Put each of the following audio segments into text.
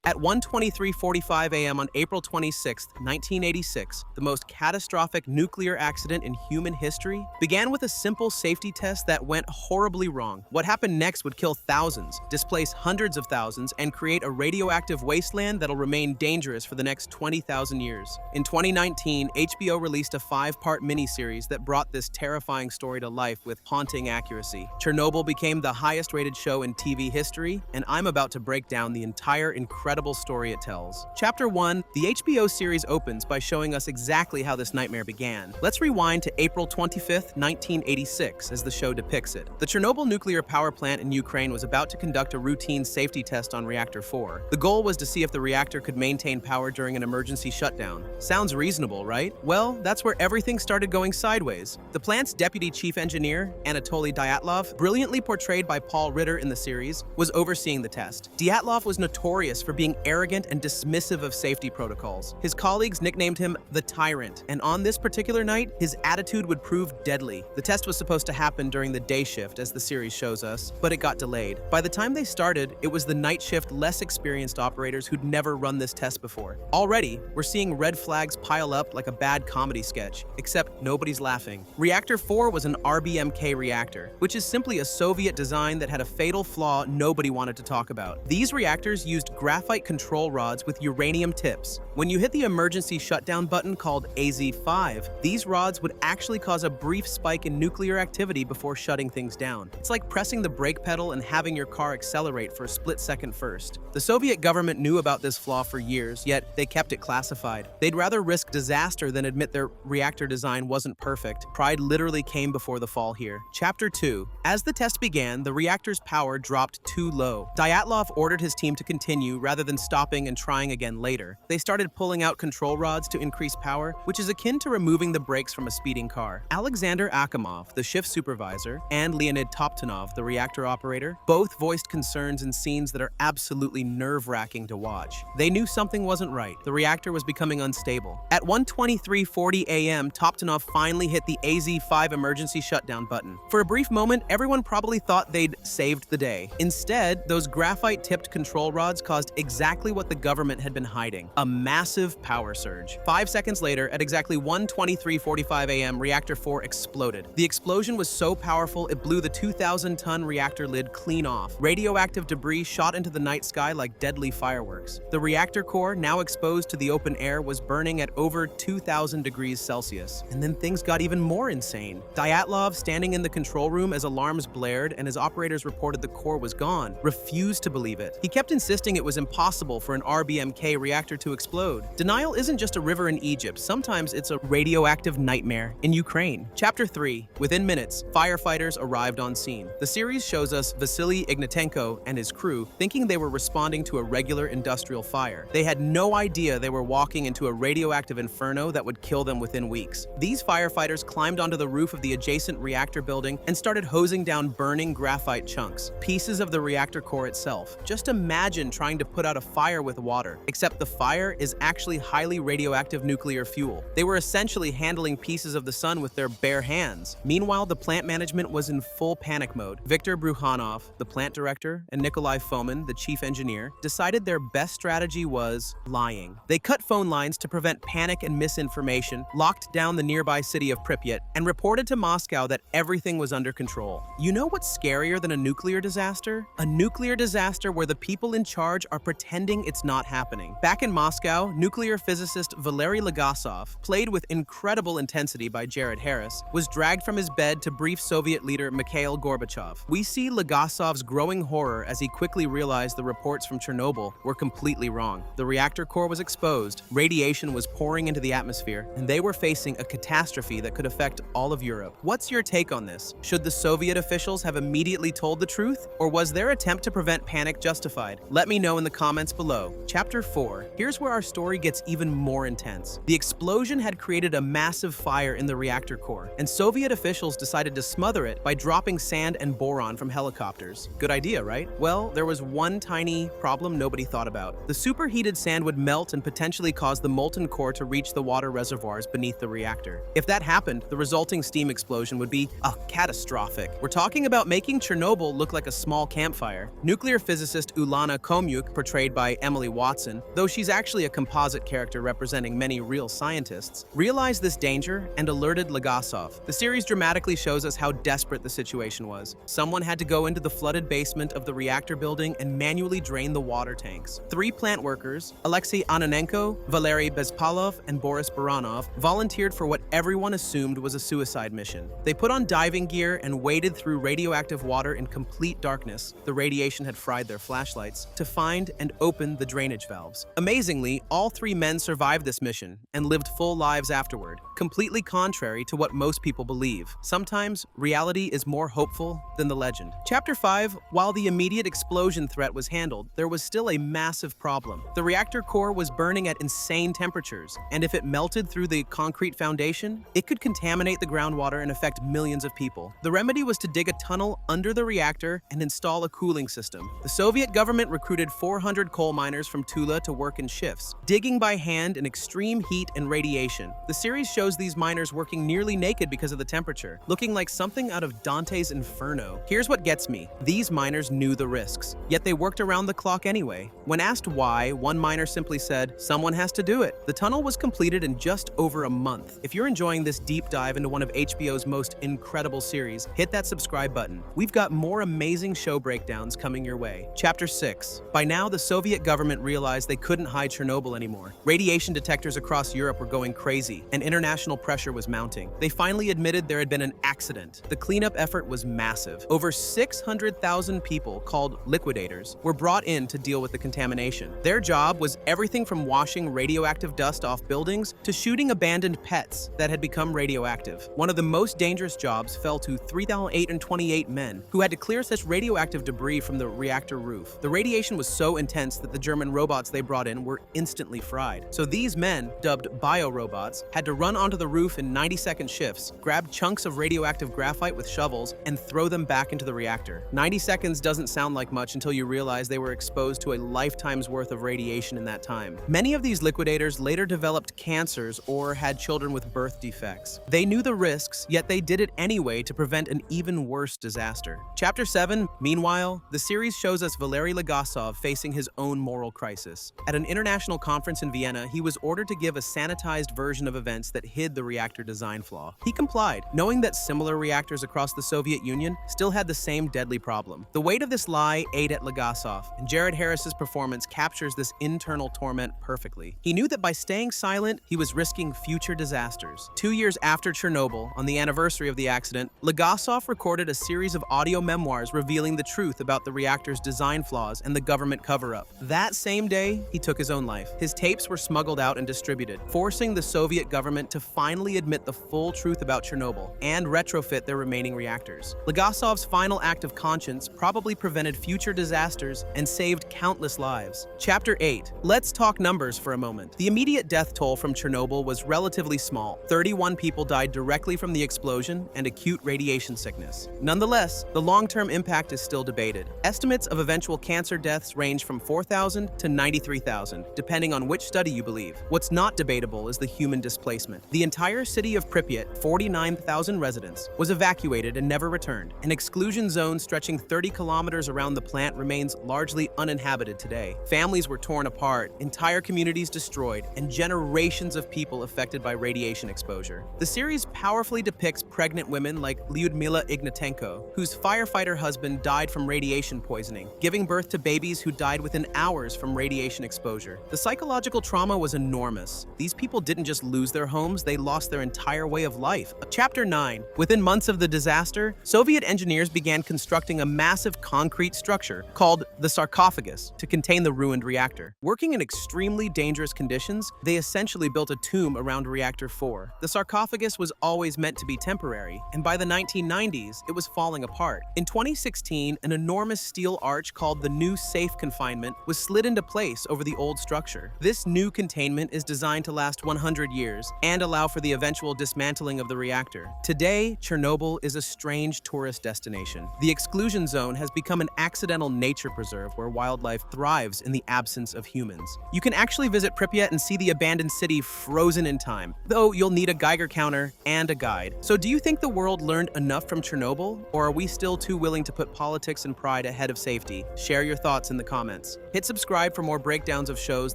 At 1:23:45 a.m. on April 26, 1986, the most catastrophic nuclear accident in human history began with a simple safety test that went horribly wrong. What happened next would kill thousands, displace hundreds of thousands, and create a radioactive wasteland that'll remain dangerous for the next 20,000 years. In 2019, HBO released a 5-part miniseries that brought this terrifying story to life with haunting accuracy. Chernobyl became the highest-rated show in TV history, and I'm about to break down the entire incredible story it tells. Chapter 1, the HBO series opens by showing us exactly how this nightmare began. Let's rewind to April 25th, 1986, as the show depicts it. The Chernobyl nuclear power plant in Ukraine was about to conduct a routine safety test on Reactor 4. The goal was to see if the reactor could maintain power during an emergency shutdown. Sounds reasonable, right? Well, that's where everything started going sideways. The plant's deputy chief engineer, Anatoly Dyatlov, brilliantly portrayed by Paul Ritter in the series, was overseeing the test. Dyatlov was notorious for being arrogant and dismissive of safety protocols. His colleagues nicknamed him the Tyrant, and on this particular night, his attitude would prove deadly. The test was supposed to happen during the day shift, as the series shows us, but it got delayed. By the time they started, it was the night shift, less experienced operators who'd never run this test before. Already, we're seeing red flags pile up like a bad comedy sketch, except nobody's laughing. Reactor 4 was an RBMK reactor, which is simply a Soviet design that had a fatal flaw nobody wanted to talk about. These reactors used graphite control rods with uranium tips. When you hit the emergency shutdown button called AZ5, these rods would actually cause a brief spike in nuclear activity before shutting things down. It's like pressing the brake pedal and having your car accelerate for a split second first. The Soviet government knew about this flaw for years, yet they kept it classified. They'd rather risk disaster than admit their reactor design wasn't perfect. Pride literally came before the fall here. Chapter 2. As the test began, the reactor's power dropped too low. Dyatlov ordered his team to continue rather than stopping and trying again later. They started pulling out control rods to increase power, which is akin to removing the brakes from a speeding car. Alexander Akimov, the shift supervisor, and Leonid Toptanov, the reactor operator, both voiced concerns in scenes that are absolutely nerve-wracking to watch. They knew something wasn't right. The reactor was becoming unstable. At 1:23:40 a.m., Toptanov finally hit the AZ5 emergency shutdown button. For a brief moment, everyone probably thought they'd saved the day. Instead, those graphite-tipped control rods caused exactly what the government had been hiding: a massive power surge. 5 seconds later, at exactly 1:23:45 a.m., Reactor 4 exploded. The explosion was so powerful it blew the 2,000-ton reactor lid clean off. Radioactive debris shot into the night sky like deadly fireworks. The reactor core, now exposed to the open air, was burning at over 2,000 degrees Celsius. And then things got even more insane. Dyatlov, standing in the control room as alarms blared and as operators reported the core was gone, refused to believe it. He kept insisting it was impossible for an RBMK reactor to explode. Denial isn't just a river in Egypt. Sometimes it's a radioactive nightmare in Ukraine. Chapter 3. Within minutes, firefighters arrived on scene. The series shows us Vasily Ignatenko and his crew thinking they were responding to a regular industrial fire. They had no idea they were walking into a radioactive inferno that would kill them within weeks. These firefighters climbed onto the roof of the adjacent reactor building and started hosing down burning graphite chunks, pieces of the reactor core itself. Just imagine trying to put out a fire with water, except the fire is actually highly radioactive nuclear fuel. They were essentially handling pieces of the sun with their bare hands. Meanwhile, the plant management was in full panic mode. Viktor Bruhanov, the plant director, and Nikolai Fomin, the chief engineer, decided their best strategy was lying. They cut phone lines to prevent panic and misinformation, locked down the nearby city of Pripyat, and reported to Moscow that everything was under control. You know what's scarier than a nuclear disaster? A nuclear disaster where the people in charge are pretending it's not happening. Back in Moscow, nuclear physicist Valery Legasov, played with incredible intensity by Jared Harris, was dragged from his bed to brief Soviet leader Mikhail Gorbachev. We see Legasov's growing horror as he quickly realized the reports from Chernobyl were completely wrong. The reactor core was exposed, radiation was pouring into the atmosphere, and they were facing a catastrophe that could affect all of Europe. What's your take on this? Should the Soviet officials have immediately told the truth, or was their attempt to prevent panic justified? Let me know in the comments below. Chapter 4. Here's where our story gets even more intense. The explosion had created a massive fire in the reactor core, and Soviet officials decided to smother it by dropping sand and boron from helicopters. Good idea, right? Well, there was one tiny problem nobody thought about. The superheated sand would melt and potentially cause the molten core to reach the water reservoirs beneath the reactor. If that happened, the resulting steam explosion would be catastrophic. We're talking about making Chernobyl look like a small campfire. Nuclear physicist Ulana Komyuk, portrayed portrayed by Emily Watson, though she's actually a composite character representing many real scientists, realized this danger and alerted Legasov. The series dramatically shows us how desperate the situation was. Someone had to go into the flooded basement of the reactor building and manually drain the water tanks. 3 plant workers, Alexei Ananenko, Valery Bezpalov, and Boris Baranov, volunteered for what everyone assumed was a suicide mission. They put on diving gear and waded through radioactive water in complete darkness — the radiation had fried their flashlights — to find and open the drainage valves. Amazingly, all 3 men survived this mission and lived full lives afterward, completely contrary to what most people believe. Sometimes, reality is more hopeful than the legend. Chapter 5, while the immediate explosion threat was handled, there was still a massive problem. The reactor core was burning at insane temperatures, and if it melted through the concrete foundation, it could contaminate the groundwater and affect millions of people. The remedy was to dig a tunnel under the reactor and install a cooling system. The Soviet government recruited 400 coal miners from Tula to work in shifts, digging by hand in extreme heat and radiation. The series shows these miners working nearly naked because of the temperature, looking like something out of Dante's Inferno. Here's what gets me. These miners knew the risks, yet they worked around the clock anyway. When asked why, one miner simply said, "Someone has to do it." The tunnel was completed in just over a month. If you're enjoying this deep dive into one of HBO's most incredible series, hit that subscribe button. We've got more amazing show breakdowns coming your way. Chapter 6. By now, the Soviet government realized they couldn't hide Chernobyl anymore. Radiation detectors across Europe were going crazy, and international pressure was mounting. They finally admitted there had been an accident. The cleanup effort was massive. Over 600,000 people, called liquidators, were brought in to deal with the contamination. Their job was everything from washing radioactive dust off buildings to shooting abandoned pets that had become radioactive. One of the most dangerous jobs fell to 3,828 men, who had to clear such radioactive debris from the reactor roof. The radiation was so intense that the German robots they brought in were instantly fried. So these men, dubbed biorobots, had to run onto the roof in 90-second shifts, grab chunks of radioactive graphite with shovels, and throw them back into the reactor. 90 seconds doesn't sound like much until you realize they were exposed to a lifetime's worth of radiation in that time. Many of these liquidators later developed cancers or had children with birth defects. They knew the risks, yet they did it anyway to prevent an even worse disaster. Chapter 7, meanwhile, the series shows us Valery Legasov facing his own moral crisis. At an international conference in Vienna, he was ordered to give a sanitized version of events that hid the reactor design flaw. He complied, knowing that similar reactors across the Soviet Union still had the same deadly problem. The weight of this lie ate at Legasov, and Jared Harris's performance captures this internal torment perfectly. He knew that by staying silent, he was risking future disasters. 2 years after Chernobyl, on the anniversary of the accident, Legasov recorded a series of audio memoirs revealing the truth about the reactor's design flaws and the government cover-up. That same day, he took his own life. His tapes were smuggled out and distributed, forcing the Soviet government to finally admit the full truth about Chernobyl and retrofit their remaining reactors. Legasov's final act of conscience probably prevented future disasters and saved countless lives. Chapter 8. Let's talk numbers for a moment. The immediate death toll from Chernobyl was relatively small. 31 people died directly from the explosion and acute radiation sickness. Nonetheless, the long-term impact is still debated. Estimates of eventual cancer deaths range from 4,000 to 93,000, depending on which study you believe. What's not debatable is the human displacement. The entire city of Pripyat, 49,000 residents, was evacuated and never returned. An exclusion zone stretching 30 kilometers around the plant remains largely uninhabited today. Families were torn apart, entire communities destroyed, and generations of people affected by radiation exposure. The series powerfully depicts pregnant women like Lyudmila Ignatenko, whose firefighter husband died from radiation poisoning, giving birth to babies who died within hours from radiation exposure. The psychological trauma was enormous. These people didn't just lose their homes, they lost their entire way of life. Chapter 9. Within months of the disaster, Soviet engineers began constructing a massive concrete structure called the sarcophagus to contain the ruined reactor. Working in extremely dangerous conditions, they essentially built a tomb around Reactor 4. The sarcophagus was always meant to be temporary, and by the 1990s, it was falling apart. In 2016, an enormous steel arch called the new safe confinement was slid into place over the old structure. This new containment is designed to last 100 years and allow for the eventual dismantling of the reactor. Today, Chernobyl is a strange tourist destination. The exclusion zone has become an accidental nature preserve where wildlife thrives in the absence of humans. You can actually visit Pripyat and see the abandoned city frozen in time, though you'll need a Geiger counter and a guide. So do you think the world learned enough from Chernobyl, or are we still too willing to put politics and pride ahead of safety? Share your thoughts in the comments. comments. Hit subscribe for more breakdowns of shows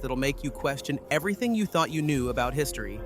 that'll make you question everything you thought you knew about history.